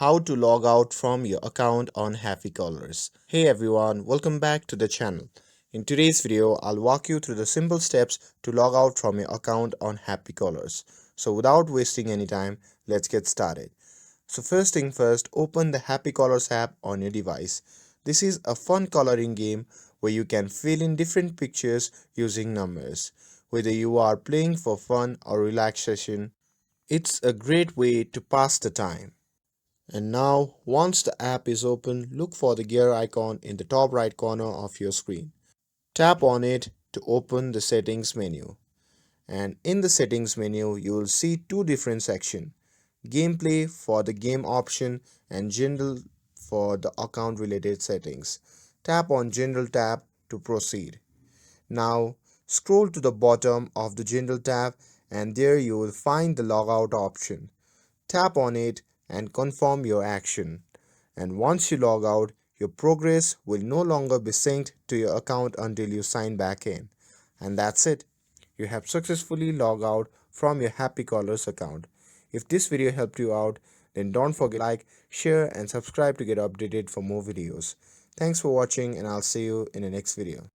how to log out from your account on Happy Colors. Hey everyone, welcome back to the channel. In today's video, I'll walk you through the simple steps to log out from your account on Happy Colors. So without wasting any time, let's get started. So first thing first, open the Happy Colors app on your device. This is a fun coloring game where you can fill in different pictures using numbers. Whether you are playing for fun or relaxation, it's a great way to pass the time. And now, once the app is open, look for the gear icon in the top right corner of your screen. Tap on it to open the settings menu. And in the settings menu, you will see two different sections: gameplay for the game option and general for the account related settings. Tap on general tab to proceed. Now, scroll to the bottom of the general tab and there you will find the logout option. Tap on it and confirm your action. And once you log out, your progress will no longer be synced to your account until you sign back in. And that's it. You have successfully logged out from your Happy Colors account. If this video helped you out, then don't forget to like, share and subscribe to get updated for more videos. Thanks for watching and I'll see you in the next video.